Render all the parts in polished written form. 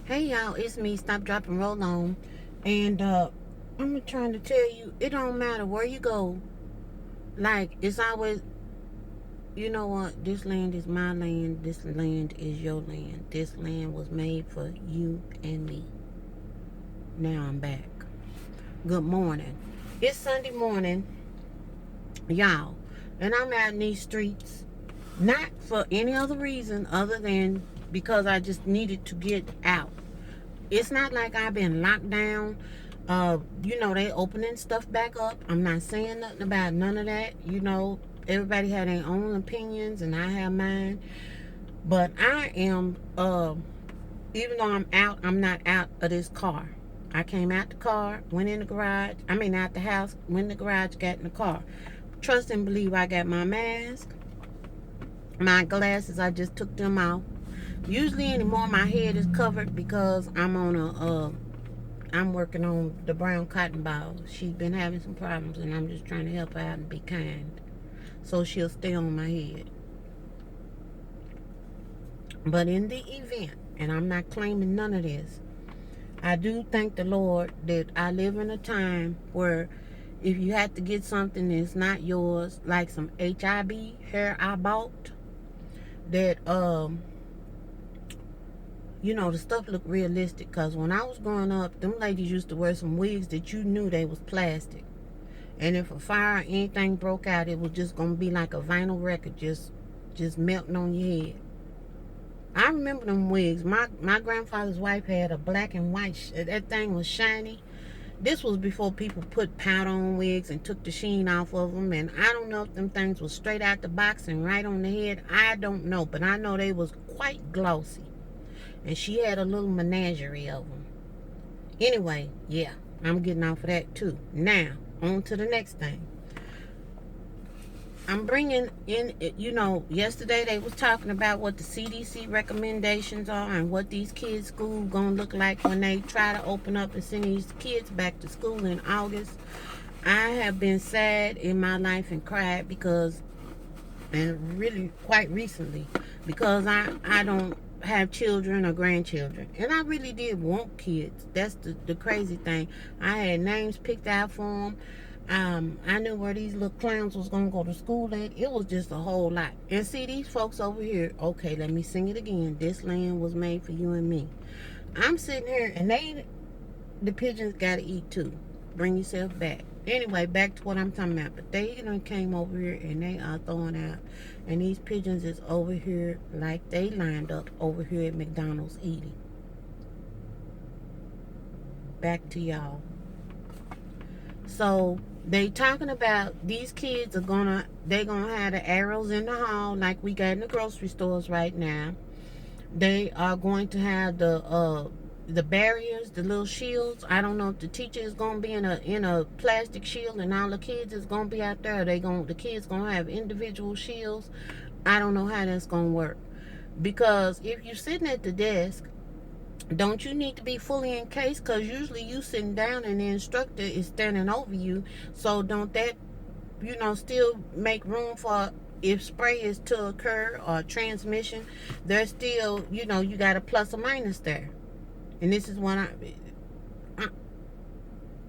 Hey y'all, it's me, Stop, Drop, and Roll On. And I'm trying to tell you, it don't matter where you go. Like, it's always, you know what, this land is my land, this land is your land. This land was made for you and me. Now I'm back. Good morning. It's Sunday morning, y'all. And I'm out in these streets, not for any other reason other than because I just needed to get out. It's not like I've been locked down. They opening stuff back up. I'm not saying nothing about none of that. Everybody had their own opinions and I have mine. But I am, even though I'm out, I'm not out of this car. I came out the car, went in the garage. Out the house, went in the garage, got in the car. Trust and believe I got my mask, my glasses, I just took them off. Usually anymore my head is covered because I'm working on the brown cotton ball. She's been having some problems and I'm just trying to help her out and be kind. So she'll stay on my head. But in the event, and I'm not claiming none of this, I do thank the Lord that I live in a time where if you have to get something that's not yours, like some HIB hair I bought, that the stuff looked realistic. Because when I was growing up, them ladies used to wear some wigs that you knew they was plastic. And if a fire or anything broke out, it was just going to be like a vinyl record just melting on your head. I remember them wigs. My grandfather's wife had a black and white. That thing was shiny. This was before people put powder on wigs and took the sheen off of them. And I don't know if them things was straight out the box and right on the head. I don't know. But I know they was quite glossy. And she had a little menagerie of them. Anyway, yeah, I'm getting off of that too. Now, on to the next thing. I'm bringing in, yesterday they was talking about what the CDC recommendations are and what these kids' school gonna look like when they try to open up and send these kids back to school in August. I have been sad in my life and cried because, and really quite recently, because I don't have children or grandchildren, and I really did want kids. That's the crazy thing. I had names picked out for them. I knew where these little clowns was gonna go to school at. It was just a whole lot. And see, these folks over here, okay, let me sing it again. This land was made for you and me. I'm sitting here and the pigeons gotta eat too. Bring yourself back. Anyway, back to what I'm talking about. But they came over here and they are throwing out. And these pigeons is over here like they lined up over here at McDonald's eating. Back to y'all. So they talking about these kids they're gonna have the arrows in the hall like we got in the grocery stores right now. They are going to have the barriers, the little shields. I don't know if the teacher is gonna be in a plastic shield and all the kids is gonna be out there. The kids gonna have individual shields. I don't know how that's gonna work, because if you're sitting at the desk, don't you need to be fully encased? Because usually you sitting down and the instructor is standing over you. So don't that, still make room for if spray is to occur or transmission, there's still, you got a plus or minus there. And this is what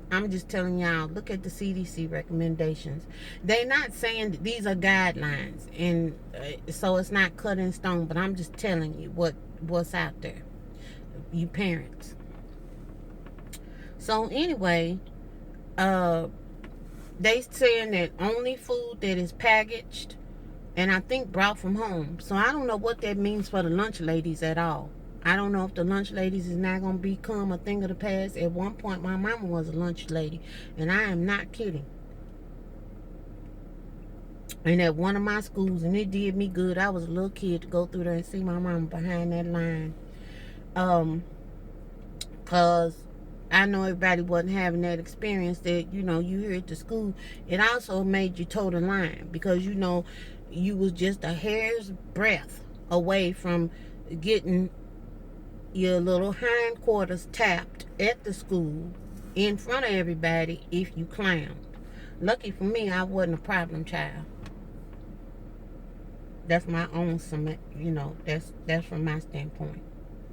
I'm just telling y'all, look at the CDC recommendations. They're not saying these are guidelines, and so it's not cut in stone, but I'm just telling you what's out there, you parents. So anyway, they saying that only food that is packaged and I think brought from home. So I don't know what that means for the lunch ladies at all. I don't know if the lunch ladies is not going to become a thing of the past. At one point, my mama was a lunch lady, and I am not kidding. And at one of my schools, and it did me good. I was a little kid to go through there and see my mama behind that line. Because I know everybody wasn't having that experience that, you hear at the school. It also made you toe the line because, you was just a hair's breadth away from getting your little hindquarters tapped at the school in front of everybody if you clowned. Lucky for me, I wasn't a problem child. That's my own, that's from my standpoint.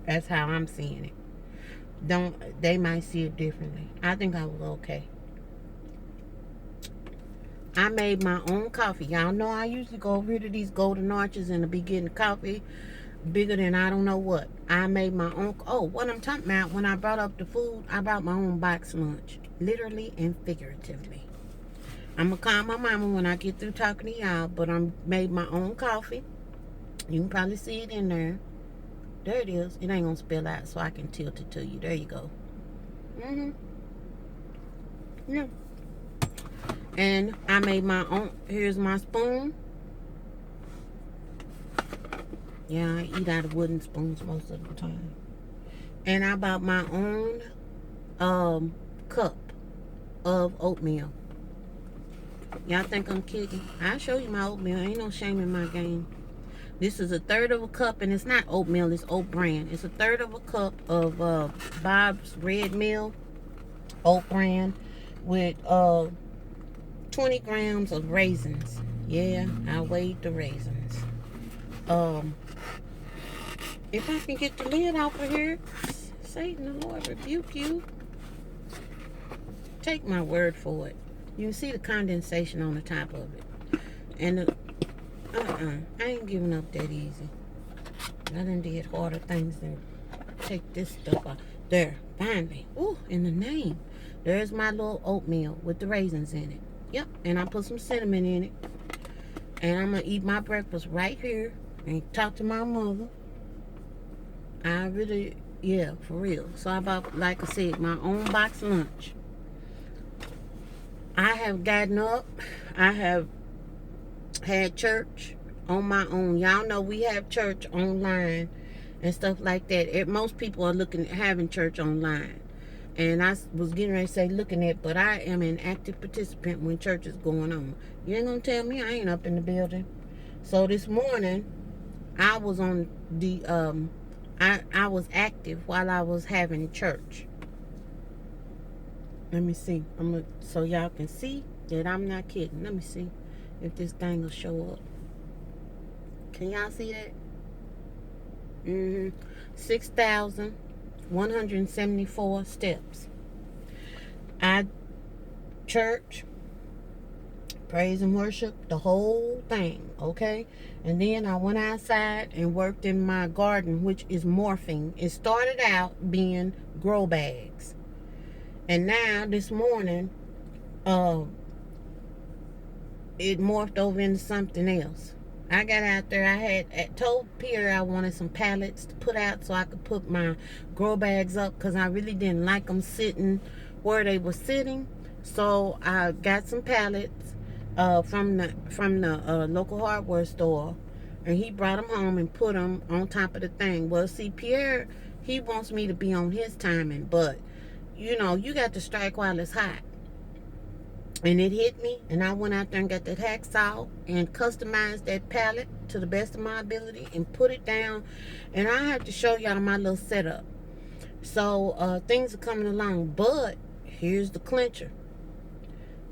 That's how I'm seeing it. don't, they might see it differently. I think I was okay. I made my own coffee. Y'all know I usually go over here to these Golden Arches and be getting coffee bigger than I don't know what. I made my own. Oh, what I'm talking about, when I brought up the food, I brought my own box lunch. Literally and figuratively. I'm going to call my mama when I get through talking to y'all, but I made my own coffee. You can probably see it in there. There it is. It ain't going to spill out, so I can tilt it to you. There you go. Yeah. And I made my own. Here's my spoon. Yeah, I eat out of wooden spoons most of the time. And I bought my own cup of oatmeal. Y'all think I'm kidding? I'll show you my oatmeal. Ain't no shame in my game. This is a third of a cup, and it's not oatmeal, it's oat bran. It's a third of a cup of Bob's Red Mill oat bran with 20 grams of raisins. Yeah, I weighed the raisins. If I can get the lid off of here, Satan, the Lord rebuke you. Take my word for it. You can see the condensation on the top of it. And I ain't giving up that easy. I done did harder things than take this stuff out. There, finally. Ooh, in the name. There's my little oatmeal with the raisins in it. Yep, and I put some cinnamon in it. And I'm going to eat my breakfast right here and talk to my mother. I really, yeah, for real. So I bought, like I said, my own box lunch. I have gotten up. I have had church on my own. Y'all know we have church online and stuff like that. Most people are looking at having church online. And I was getting ready to say looking at, but I am an active participant when church is going on. You ain't gonna tell me I ain't up in the building. So this morning, I was on the, I was active while I was having church. Let me see. So y'all can see that I'm not kidding. Let me see if this thing will show up. Can y'all see that? 6,174 steps. I church, praise and worship, the whole thing, okay? And then I went outside and worked in my garden, which is morphing. It started out being grow bags. And now, this morning, it morphed over into something else. I got out there, I had told Pierre I wanted some pallets to put out so I could put my grow bags up because I really didn't like them sitting where they were sitting. So I got some pallets from the local hardware store, and he brought them home and put them on top of the thing. Well, see, Pierre, he wants me to be on his timing, but you know, you got to strike while it's hot. And it hit me, and I went out there and got that hacksaw and customized that pallet to the best of my ability and put it down. And I have to show y'all my little setup. So things are coming along, but here's the clincher.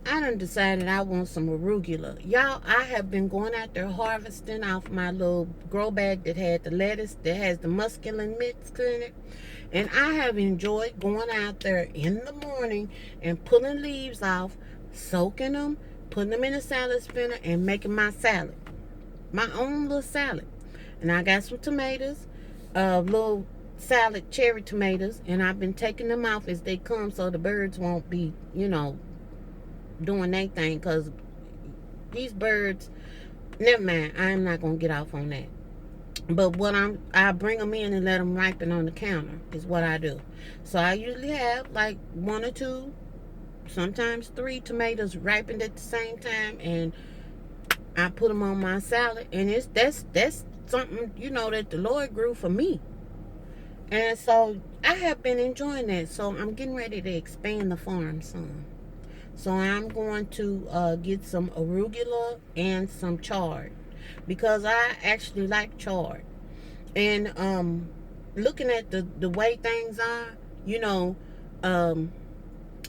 I done decided I want some arugula. Y'all, I have been going out there harvesting off my little grow bag that had the lettuce, that has the muscadine mixed in it. And I have enjoyed going out there in the morning and pulling leaves off, soaking them, putting them in a salad spinner, and making my salad. My own little salad. And I got some tomatoes, little salad cherry tomatoes, and I've been taking them off as they come so the birds won't be, you know, doing their thing, because these birds, never mind, I'm not going to get off on that. But what I bring them in and let them ripen on the counter is what I do. So I usually have like 1 or 2, sometimes 3 tomatoes ripened at the same time, and I put them on my salad. And that's something, you know, that the Lord grew for me. And so I have been enjoying that. So I'm getting ready to expand the farm some. So I'm going to get some arugula and some chard, because I actually like chard. And looking at the way things are, you know,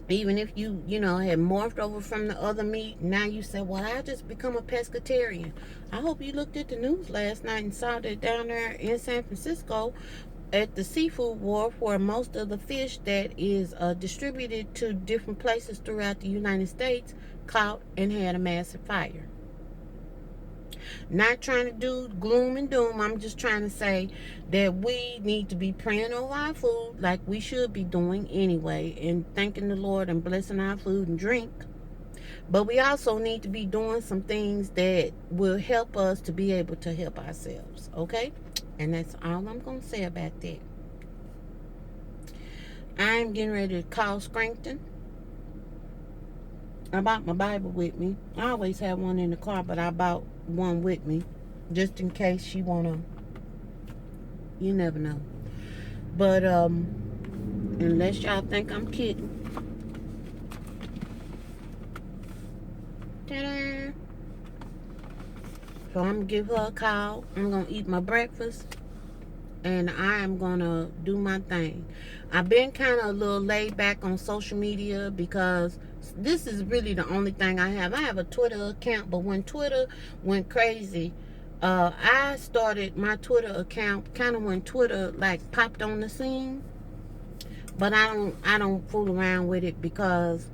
even if you know, had morphed over from the other meat, now you say, well, I just become a pescatarian. I hope you looked at the news last night and saw that down there in San Francisco, at the seafood wharf where most of the fish that is distributed to different places throughout the United States caught and had a massive fire. Not trying to do gloom and doom. I'm just trying to say that we need to be praying over our food like we should be doing anyway, and thanking the Lord and blessing our food and drink. But we also need to be doing some things that will help us to be able to help ourselves, okay? And that's all I'm going to say about that. I'm getting ready to call Scranton. I bought my Bible with me. I always have one in the car, but I bought one with me just in case she wanna. You never know. But unless y'all think I'm kidding. Ta-da! So I'm gonna give her a call. I'm gonna eat my breakfast, and I am gonna do my thing. I've been kind of a little laid back on social media because this is really the only thing I have. I have a Twitter account, but when Twitter went crazy, I started my Twitter account kind of when Twitter like popped on the scene. But I don't fool around with it because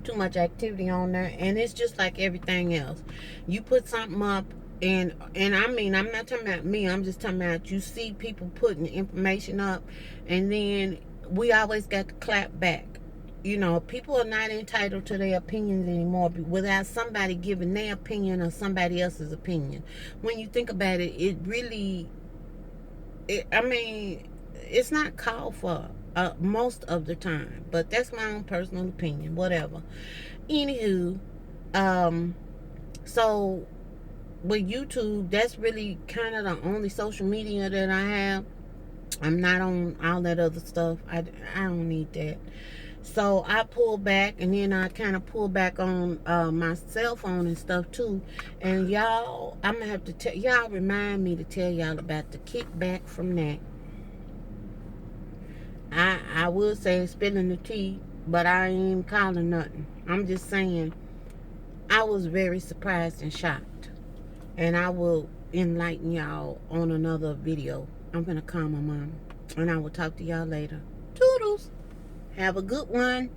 too much activity on there, and it's just like everything else. You put something up, and I mean, I'm not talking about me, I'm just talking about you see people putting information up, and then we always got to clap back. You know, people are not entitled to their opinions anymore without somebody giving their opinion or somebody else's opinion. When you think about it, it really, I mean, it's not called for most of the time, but that's my own personal opinion, whatever. Anywho, so with YouTube, that's really kind of the only social media that I have. I'm not on all that other stuff. I don't need that. So I pull back, and then I kind of pull back on my cell phone and stuff too. And y'all, I'm gonna have to tell y'all, remind me to tell y'all about the kickback from that. I would say spilling the tea, but I ain't calling nothing. I'm just saying I was very surprised and shocked. And I will enlighten y'all on another video. I'm gonna call my mom, and I will talk to y'all later. Toodles. Have a good one.